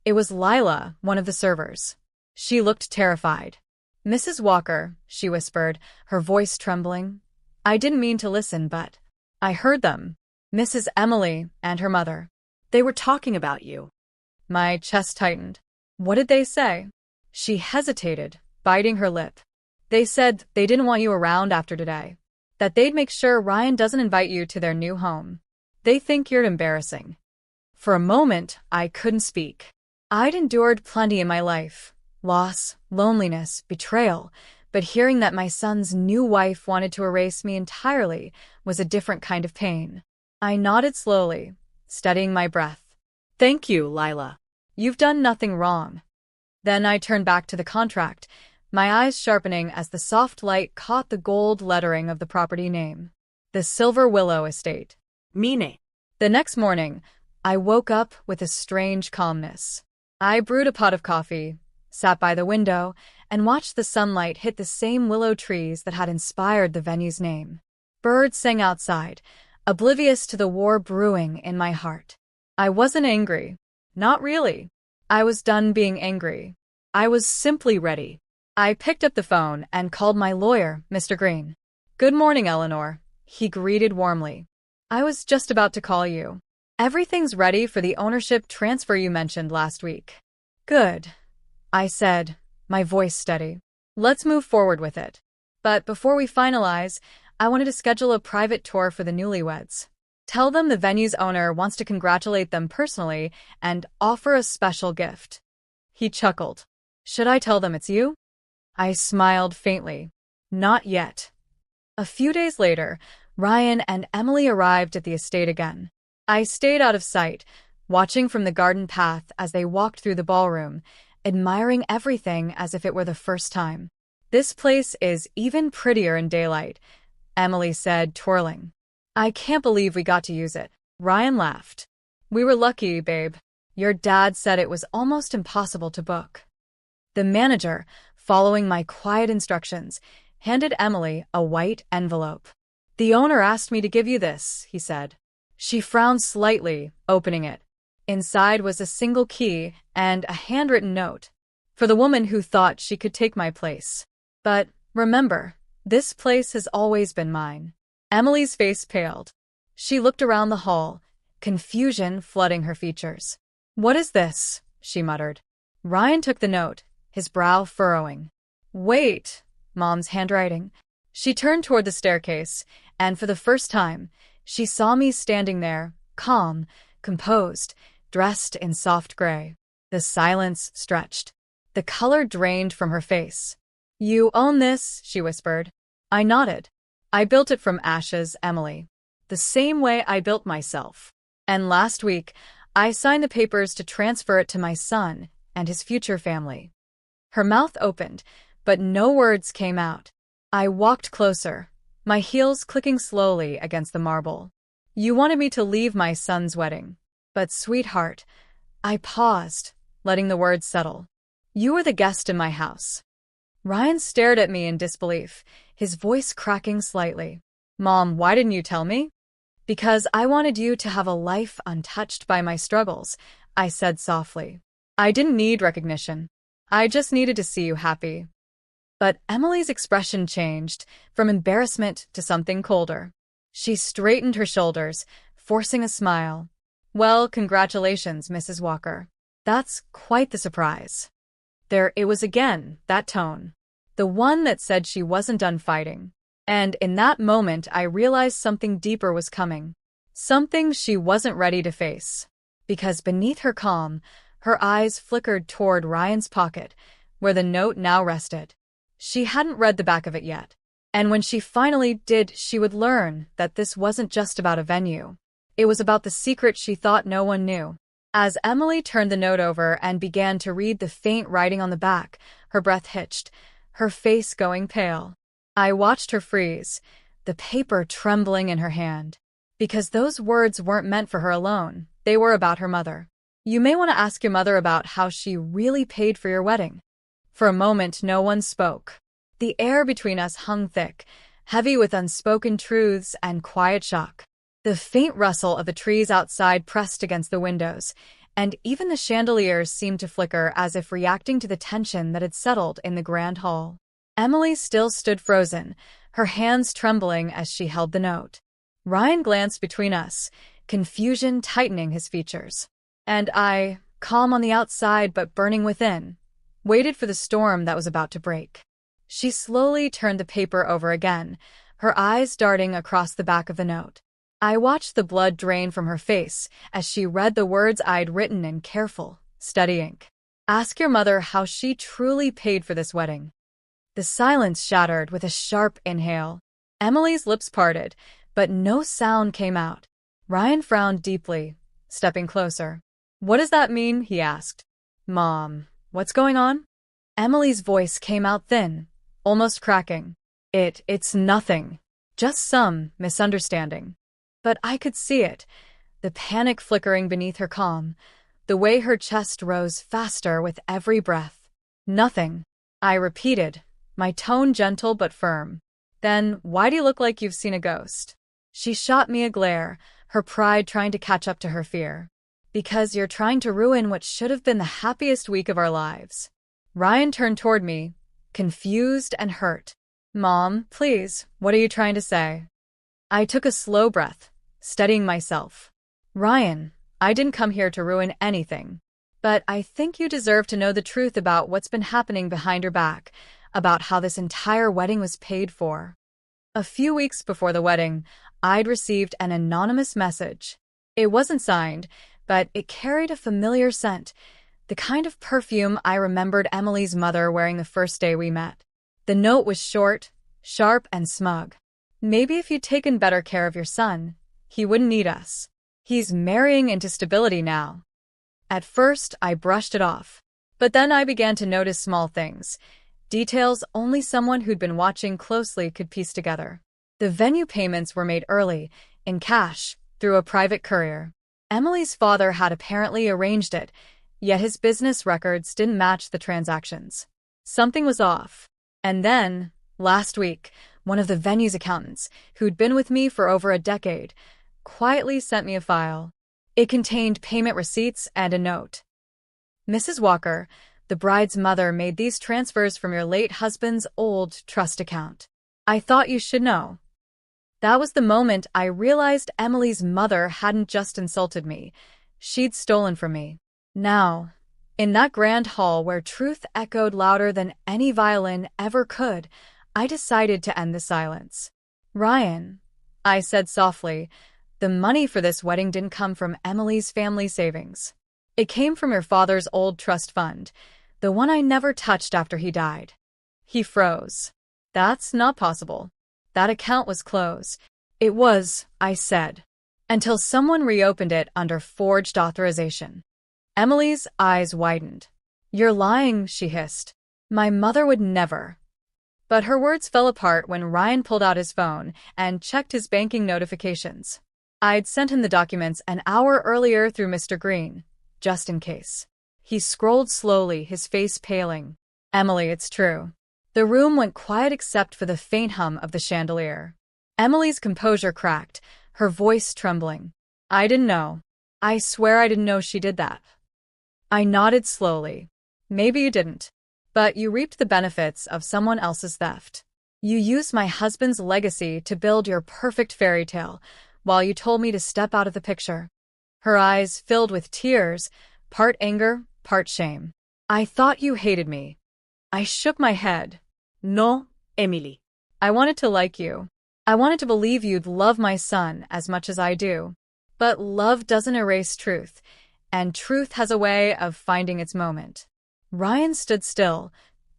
It was Lila, one of the servers. She looked terrified. "Mrs. Walker," she whispered, her voice trembling. I didn't mean to listen, but I heard them. Mrs. Emily and her mother. They were talking about you. My chest tightened. What did they say? She hesitated, biting her lip. They said they didn't want you around after today. That they'd make sure Ryan doesn't invite you to their new home. They think you're embarrassing. For a moment, I couldn't speak. I'd endured plenty in my life. Loss, loneliness, betrayal. But hearing that my son's new wife wanted to erase me entirely was a different kind of pain. I nodded slowly, steadying my breath. Thank you, Lila. You've done nothing wrong. Then I turned back to the contract, my eyes sharpening as the soft light caught the gold lettering of the property name. The Silver Willow Estate. Mine. The next morning, I woke up with a strange calmness. I brewed a pot of coffee, sat by the window, and watched the sunlight hit the same willow trees that had inspired the venue's name. Birds sang outside, oblivious to the war brewing in my heart. I wasn't angry. Not really. I was done being angry. I was simply ready. I picked up the phone and called my lawyer, Mr. Green. "Good morning, Eleanor," he greeted warmly. "I was just about to call you. Everything's ready for the ownership transfer you mentioned last week." "Good," I said, my voice steady. "Let's move forward with it. But before we finalize, I wanted to schedule a private tour for the newlyweds. Tell them the venue's owner wants to congratulate them personally and offer a special gift." He chuckled. "Should I tell them it's you?" I smiled faintly. "Not yet." A few days later, Ryan and Emily arrived at the estate again. I stayed out of sight, watching from the garden path as they walked through the ballroom, admiring everything as if it were the first time. "This place is even prettier in daylight," Emily said, twirling. "I can't believe we got to use it." Ryan laughed. "We were lucky, babe. Your dad said it was almost impossible to book." The manager, following my quiet instructions, handed Emily a white envelope. "The owner asked me to give you this," he said. She frowned slightly, opening it. Inside was a single key and a handwritten note. "For the woman who thought she could take my place. But remember, this place has always been mine." Emily's face paled. She looked around the hall, confusion flooding her features. "What is this?" she muttered. Ryan took the note, his brow furrowing. "Wait," Mom's handwriting. She turned toward the staircase, and for the first time, she saw me standing there, calm, composed, dressed in soft gray. The silence stretched. The color drained from her face. "You own this," she whispered. I nodded. "I built it from ashes, Emily. The same way I built myself. And last week, I signed the papers to transfer it to my son and his future family." Her mouth opened, but no words came out. I walked closer, my heels clicking slowly against the marble. "You wanted me to leave my son's wedding. But, sweetheart," I paused, letting the words settle. "You were the guest in my house." Ryan stared at me in disbelief, his voice cracking slightly. "Mom, why didn't you tell me?" "Because I wanted you to have a life untouched by my struggles," I said softly. "I didn't need recognition. I just needed to see you happy." But Emily's expression changed, from embarrassment to something colder. She straightened her shoulders, forcing a smile. "Well, congratulations, Mrs. Walker. That's quite the surprise." There it was again, that tone. The one that said she wasn't done fighting. And in that moment I realized something deeper was coming. Something she wasn't ready to face. Because beneath her calm, her eyes flickered toward Ryan's pocket, where the note now rested. She hadn't read the back of it yet. And when she finally did, she would learn that this wasn't just about a venue. It was about the secret she thought no one knew. As Emily turned the note over and began to read the faint writing on the back, her breath hitched, her face going pale. I watched her freeze, the paper trembling in her hand. Because those words weren't meant for her alone, they were about her mother. "You may want to ask your mother about how she really paid for your wedding." For a moment, no one spoke. The air between us hung thick, heavy with unspoken truths and quiet shock. The faint rustle of the trees outside pressed against the windows, and even the chandeliers seemed to flicker as if reacting to the tension that had settled in the grand hall. Emily still stood frozen, her hands trembling as she held the note. Ryan glanced between us, confusion tightening his features. And I, calm on the outside but burning within, waited for the storm that was about to break. She slowly turned the paper over again, her eyes darting across the back of the note. I watched the blood drain from her face as she read the words I'd written in careful, steady ink. "Ask your mother how she truly paid for this wedding." The silence shattered with a sharp inhale. Emily's lips parted, but no sound came out. Ryan frowned deeply, stepping closer. "What does that mean?" he asked. "Mom, what's going on?" Emily's voice came out thin, almost cracking. It's nothing. Just some misunderstanding." But I could see it, the panic flickering beneath her calm, the way her chest rose faster with every breath. "Nothing," I repeated, my tone gentle but firm. "Then why do you look like you've seen a ghost?" She shot me a glare, her pride trying to catch up to her fear. "Because you're trying to ruin what should have been the happiest week of our lives." Ryan turned toward me, confused and hurt. "Mom, please, what are you trying to say?" I took a slow breath, steadying myself. "Ryan, I didn't come here to ruin anything. But I think you deserve to know the truth about what's been happening behind your back, about how this entire wedding was paid for." A few weeks before the wedding, I'd received an anonymous message. It wasn't signed, but it carried a familiar scent, the kind of perfume I remembered Emily's mother wearing the first day we met. The note was short, sharp, and smug. "Maybe if you'd taken better care of your son, he wouldn't need us. He's marrying into stability now." At first, I brushed it off. But then I began to notice small things, details only someone who'd been watching closely could piece together. The venue payments were made early, in cash, through a private courier. Emily's father had apparently arranged it, yet his business records didn't match the transactions. Something was off. And then, last week, one of the venue's accountants, who'd been with me for over a decade, quietly sent me a file. It contained payment receipts and a note. "Mrs. Walker, the bride's mother made these transfers from your late husband's old trust account. I thought you should know." That was the moment I realized Emily's mother hadn't just insulted me. She'd stolen from me. Now, in that grand hall where truth echoed louder than any violin ever could, I decided to end the silence. Ryan, I said softly, the money for this wedding didn't come from Emily's family savings. It came from your father's old trust fund, the one I never touched after he died. He froze. That's not possible. That account was closed. It was, I said, until someone reopened it under forged authorization. Emily's eyes widened. You're lying, she hissed. My mother would never. But her words fell apart when Ryan pulled out his phone and checked his banking notifications. I'd sent him the documents an hour earlier through Mr. Green, just in case. He scrolled slowly, his face paling. Emily, it's true. The room went quiet except for the faint hum of the chandelier. Emily's composure cracked, her voice trembling. I didn't know. I swear I didn't know she did that. I nodded slowly. Maybe you didn't. But you reaped the benefits of someone else's theft. You used my husband's legacy to build your perfect fairy tale, while you told me to step out of the picture. Her eyes filled with tears, part anger, part shame. I thought you hated me. I shook my head. No, Emily. I wanted to like you. I wanted to believe you'd love my son as much as I do. But love doesn't erase truth, and truth has a way of finding its moment. Ryan stood still,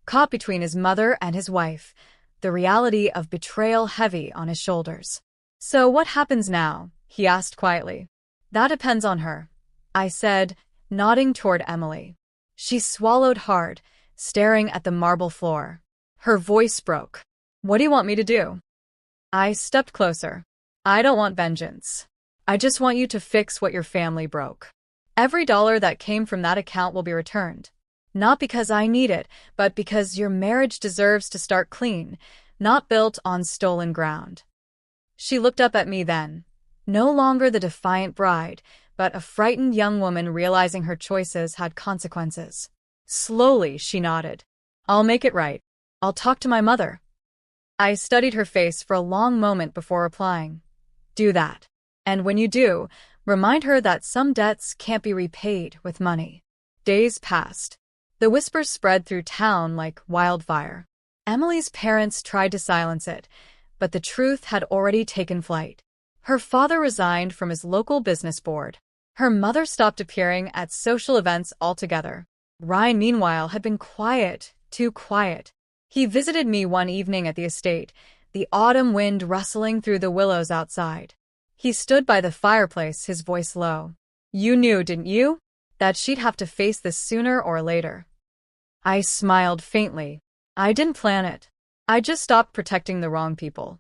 caught between his mother and his wife, the reality of betrayal heavy on his shoulders. So what happens now? He asked quietly. That depends on her, I said, nodding toward Emily. She swallowed hard, staring at the marble floor. Her voice broke. What do you want me to do? I stepped closer. I don't want vengeance. I just want you to fix what your family broke. Every dollar that came from that account will be returned. Not because I need it, but because your marriage deserves to start clean, not built on stolen ground. She looked up at me then, no longer the defiant bride, but a frightened young woman realizing her choices had consequences. Slowly, she nodded. I'll make it right. I'll talk to my mother. I studied her face for a long moment before replying. Do that. And when you do, remind her that some debts can't be repaid with money. Days passed. The whispers spread through town like wildfire. Emily's parents tried to silence it, but the truth had already taken flight. Her father resigned from his local business board. Her mother stopped appearing at social events altogether. Ryan, meanwhile, had been quiet, too quiet. He visited me one evening at the estate, the autumn wind rustling through the willows outside. He stood by the fireplace, his voice low. You knew, didn't you, that she'd have to face this sooner or later? I smiled faintly. I didn't plan it. I just stopped protecting the wrong people.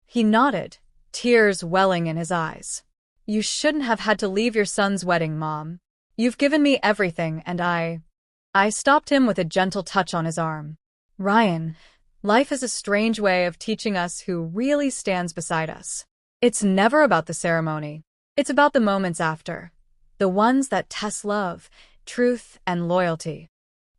He nodded, tears welling in his eyes. You shouldn't have had to leave your son's wedding, Mom. You've given me everything, and I stopped him with a gentle touch on his arm. Ryan, life is a strange way of teaching us who really stands beside us. It's never about the ceremony. It's about the moments after. The ones that test love, truth, and loyalty.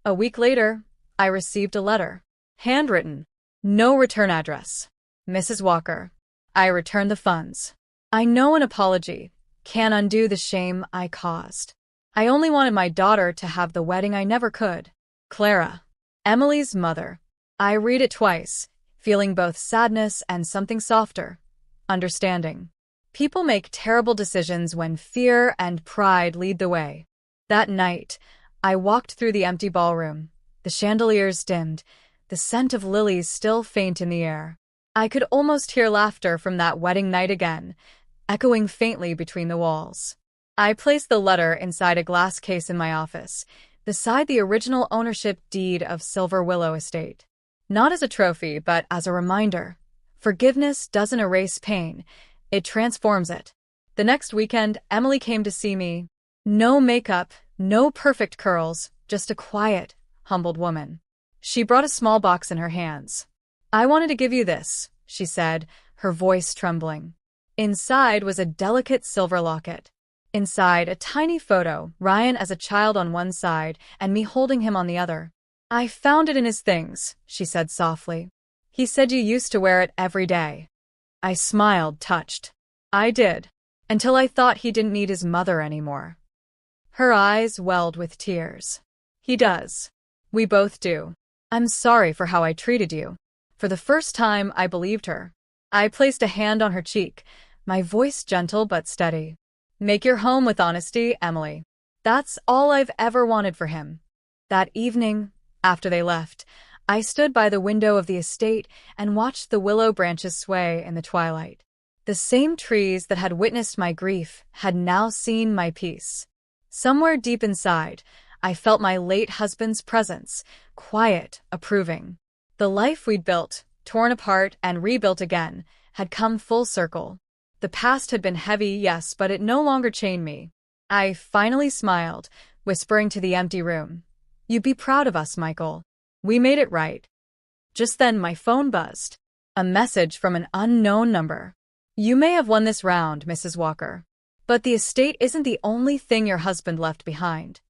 A week later, I received a letter. Handwritten. No return address. Mrs. Walker. I returned the funds. I know an apology can't undo the shame I caused. I only wanted my daughter to have the wedding I never could. Clara. Emily's mother. I read it twice, feeling both sadness and something softer. Understanding. People make terrible decisions when fear and pride lead the way. That night, I walked through the empty ballroom. The chandeliers dimmed, the scent of lilies still faint in the air. I could almost hear laughter from that wedding night again, echoing faintly between the walls. I placed the letter inside a glass case in my office, beside the original ownership deed of Silver Willow Estate. Not as a trophy, but as a reminder. Forgiveness doesn't erase pain, it transforms it. The next weekend, Emily came to see me. No makeup, no perfect curls, just a quiet, humbled woman. She brought a small box in her hands. I wanted to give you this, she said, her voice trembling. Inside was a delicate silver locket. Inside, a tiny photo, Ryan as a child on one side and me holding him on the other. I found it in his things, she said softly. He said you used to wear it every day. I smiled, touched. I did, until I thought he didn't need his mother anymore. Her eyes welled with tears. He does. We both do. I'm sorry for how I treated you. For the first time, I believed her. I placed a hand on her cheek, my voice gentle but steady. Make your home with honesty, Emily. That's all I've ever wanted for him. That evening, after they left, I stood by the window of the estate and watched the willow branches sway in the twilight. The same trees that had witnessed my grief had now seen my peace. Somewhere deep inside, I felt my late husband's presence, quiet, approving. The life we'd built, torn apart and rebuilt again, had come full circle. The past had been heavy, yes, but it no longer chained me. I finally smiled, whispering to the empty room, "You'd be proud of us, Michael. We made it right." Just then my phone buzzed. A message from an unknown number. "You may have won this round, Mrs. Walker. But the estate isn't the only thing your husband left behind."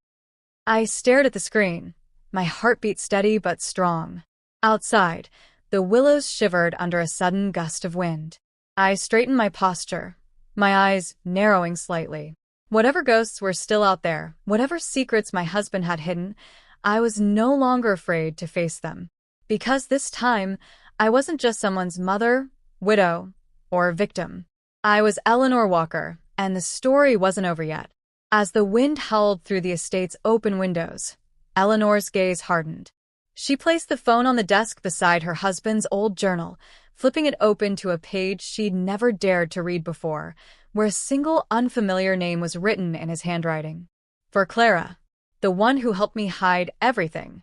I stared at the screen, my heartbeat steady but strong. Outside, the willows shivered under a sudden gust of wind. I straightened my posture, my eyes narrowing slightly. Whatever ghosts were still out there, whatever secrets my husband had hidden, I was no longer afraid to face them. Because this time, I wasn't just someone's mother, widow, or victim. I was Eleanor Walker, and the story wasn't over yet. As the wind howled through the estate's open windows, Eleanor's gaze hardened. She placed the phone on the desk beside her husband's old journal, flipping it open to a page she'd never dared to read before, where a single unfamiliar name was written in his handwriting. For Clara, the one who helped me hide everything.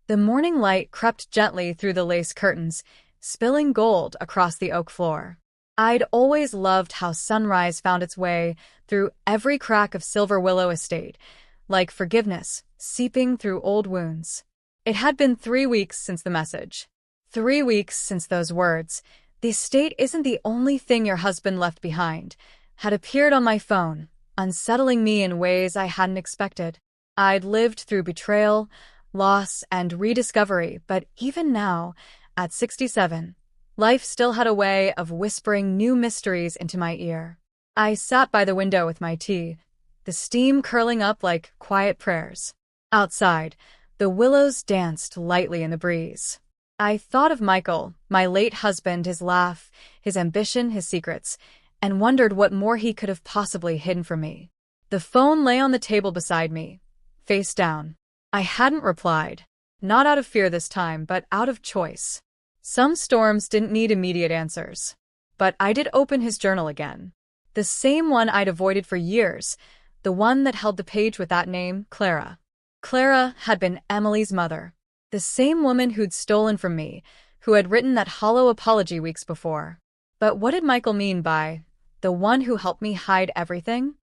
The morning light crept gently through the lace curtains, spilling gold across the oak floor. I'd always loved how sunrise found its way through every crack of Silver Willow Estate, like forgiveness seeping through old wounds. It had been 3 weeks since the message. 3 weeks since those words, "The estate isn't the only thing your husband left behind," had appeared on my phone, unsettling me in ways I hadn't expected. I'd lived through betrayal, loss, and rediscovery, but even now, at 67, life still had a way of whispering new mysteries into my ear. I sat by the window with my tea, the steam curling up like quiet prayers. Outside, the willows danced lightly in the breeze. I thought of Michael, my late husband, his laugh, his ambition, his secrets, and wondered what more he could have possibly hidden from me. The phone lay on the table beside me, face down. I hadn't replied, not out of fear this time, but out of choice. Some storms didn't need immediate answers. But I did open his journal again. The same one I'd avoided for years, the one that held the page with that name, Clara. Clara had been Emily's mother. The same woman who'd stolen from me, who had written that hollow apology weeks before. But what did Michael mean by, "the one who helped me hide everything"?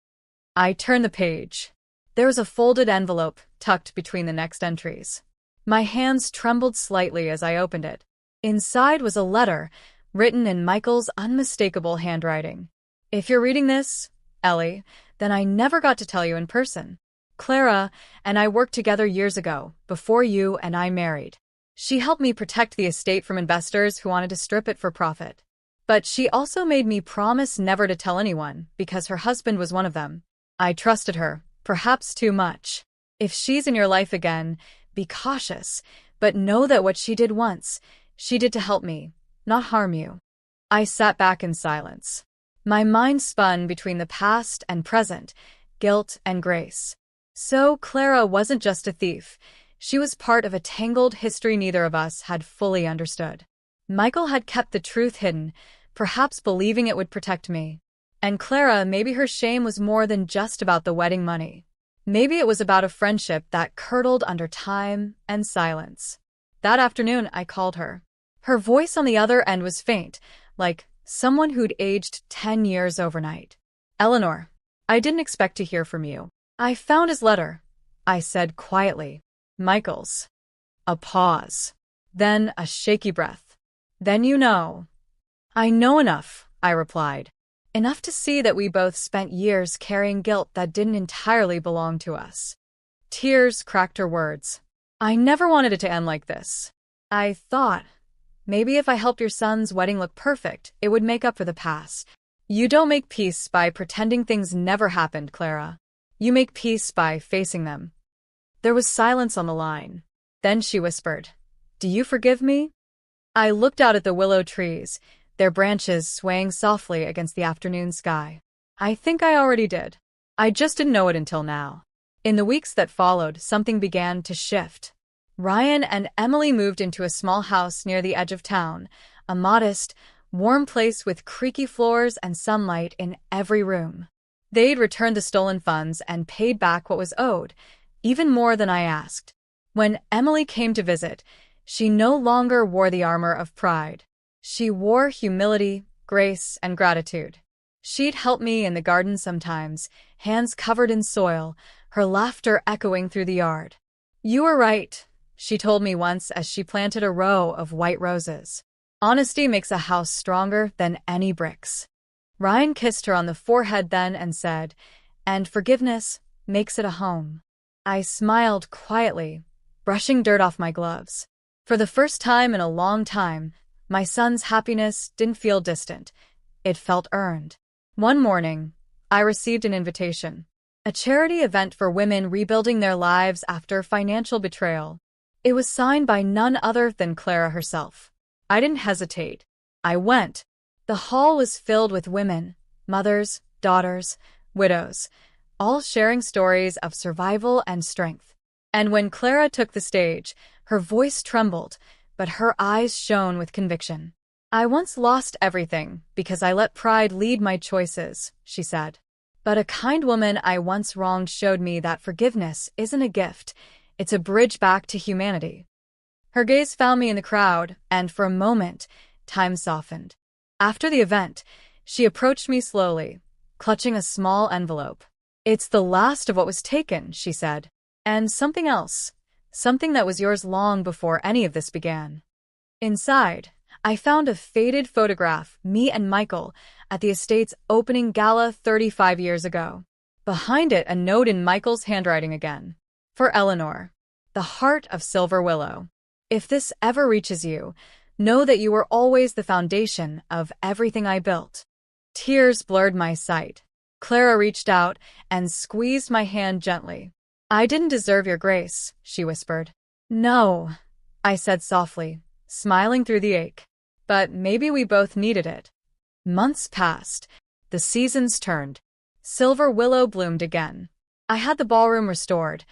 I turned the page. There was a folded envelope tucked between the next entries. My hands trembled slightly as I opened it. Inside was a letter, written in Michael's unmistakable handwriting. "If you're reading this, Ellie, then I never got to tell you in person. Clara and I worked together years ago, before you and I married. She helped me protect the estate from investors who wanted to strip it for profit. But she also made me promise never to tell anyone, because her husband was one of them. I trusted her, perhaps too much. If she's in your life again, be cautious, but know that what she did once, she did to help me, not harm you." I sat back in silence. My mind spun between the past and present, guilt and grace. So Clara wasn't just a thief. She was part of a tangled history neither of us had fully understood. Michael had kept the truth hidden, perhaps believing it would protect me. And Clara, maybe her shame was more than just about the wedding money. Maybe it was about a friendship that curdled under time and silence. That afternoon, I called her. Her voice on the other end was faint, like someone who'd aged 10 years overnight. "Eleanor, I didn't expect to hear from you. I found his letter," I said quietly. "Michael's." A pause. Then a shaky breath. "Then you know." "I know enough," I replied. "Enough to see that we both spent years carrying guilt that didn't entirely belong to us." Tears cracked her words. "I never wanted it to end like this. I thought, maybe if I helped your son's wedding look perfect, it would make up for the past. You don't make peace by pretending things never happened, Clara. You make peace by facing them." There was silence on the line. Then she whispered, "Do you forgive me?" I looked out at the willow trees, their branches swaying softly against the afternoon sky. I think I already did. I just didn't know it until now. In the weeks that followed, something began to shift. Ryan and Emily moved into a small house near the edge of town, a modest, warm place with creaky floors and sunlight in every room. They'd returned the stolen funds and paid back what was owed, even more than I asked. When Emily came to visit, she no longer wore the armor of pride. She wore humility, grace, and gratitude. She'd help me in the garden sometimes, hands covered in soil, her laughter echoing through the yard. "You were right," she told me once as she planted a row of white roses. "Honesty makes a house stronger than any bricks." Ryan kissed her on the forehead then and said, "And forgiveness makes it a home." I smiled quietly, brushing dirt off my gloves. For the first time in a long time, my son's happiness didn't feel distant. It felt earned. One morning, I received an invitation. A charity event for women rebuilding their lives after financial betrayal. It was signed by none other than Clara herself. I didn't hesitate. I went. The hall was filled with women, mothers, daughters, widows, all sharing stories of survival and strength. And when Clara took the stage, her voice trembled, but her eyes shone with conviction. "I once lost everything because I let pride lead my choices," she said. "But a kind woman I once wronged showed me that forgiveness isn't a gift, it's a bridge back to humanity." Her gaze found me in the crowd, and for a moment, time softened. After the event, she approached me slowly, clutching a small envelope. "It's the last of what was taken," she said. "And something else. Something that was yours long before any of this began." Inside, I found a faded photograph, me and Michael, at the estate's opening gala 35 years ago. Behind it, a note in Michael's handwriting again. "For Eleanor, the heart of Silver Willow. If this ever reaches you, know that you were always the foundation of everything I built." Tears blurred my sight. Clara reached out and squeezed my hand gently. "I didn't deserve your grace," she whispered. "No," I said softly, smiling through the ache. "But maybe we both needed it." Months passed. The seasons turned. Silver Willow bloomed again. I had the ballroom restored,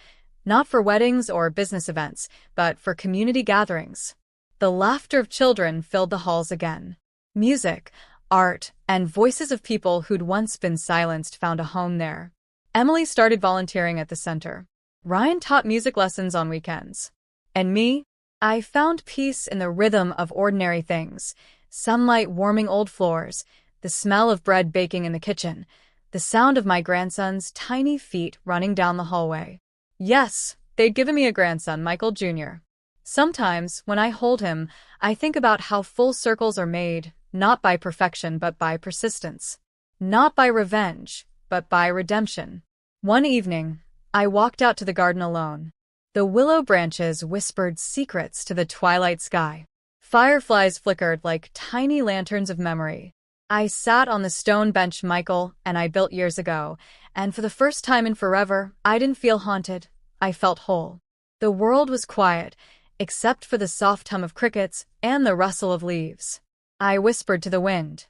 not for weddings or business events, but for community gatherings. The laughter of children filled the halls again. Music, art, and voices of people who'd once been silenced found a home there. Emily started volunteering at the center. Ryan taught music lessons on weekends. And me? I found peace in the rhythm of ordinary things. Sunlight warming old floors, the smell of bread baking in the kitchen, the sound of my grandson's tiny feet running down the hallway. Yes, they'd given me a grandson, Michael Jr. Sometimes, when I hold him, I think about how full circles are made, not by perfection but by persistence. Not by revenge, but by redemption. One evening, I walked out to the garden alone. The willow branches whispered secrets to the twilight sky. Fireflies flickered like tiny lanterns of memory. I sat on the stone bench Michael and I built years ago, and for the first time in forever, I didn't feel haunted. I felt whole. The world was quiet, except for the soft hum of crickets and the rustle of leaves. I whispered to the wind,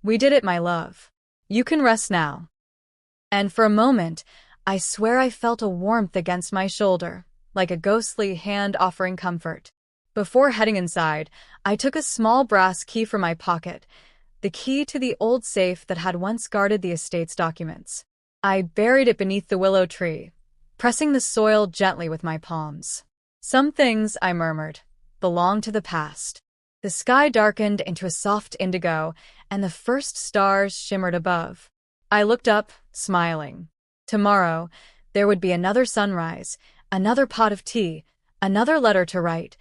"We did it, my love. You can rest now." And for a moment, I swear I felt a warmth against my shoulder, like a ghostly hand offering comfort. Before heading inside, I took a small brass key from my pocket, the key to the old safe that had once guarded the estate's documents. I buried it beneath the willow tree, pressing the soil gently with my palms. "Some things," I murmured, "belong to the past." The sky darkened into a soft indigo, and the first stars shimmered above. I looked up, smiling. Tomorrow, there would be another sunrise, another pot of tea, another letter to write,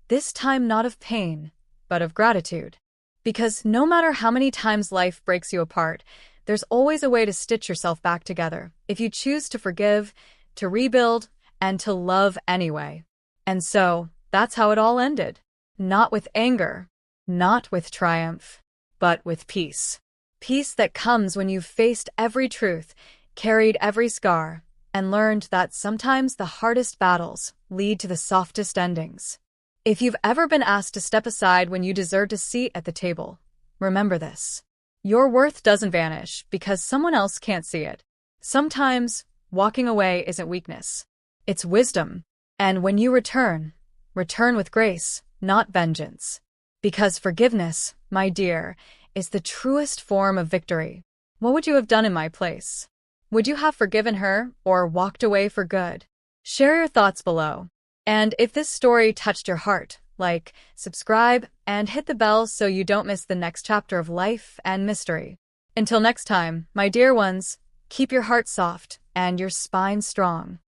this time not of pain, but of gratitude. Because no matter how many times life breaks you apart, there's always a way to stitch yourself back together, if you choose to forgive, to rebuild, and to love anyway. And so, that's how it all ended. Not with anger, not with triumph, but with peace. Peace that comes when you've faced every truth, carried every scar, and learned that sometimes the hardest battles lead to the softest endings. If you've ever been asked to step aside when you deserved a seat at the table, remember this. Your worth doesn't vanish because someone else can't see it. Sometimes, walking away isn't weakness. It's wisdom. And when you return with grace, not vengeance. Because forgiveness, my dear, is the truest form of victory. What would you have done in my place? Would you have forgiven her or walked away for good? Share your thoughts below. And if this story touched your heart, like, subscribe, and hit the bell so you don't miss the next chapter of life and mystery. Until next time, my dear ones, keep your heart soft and your spine strong.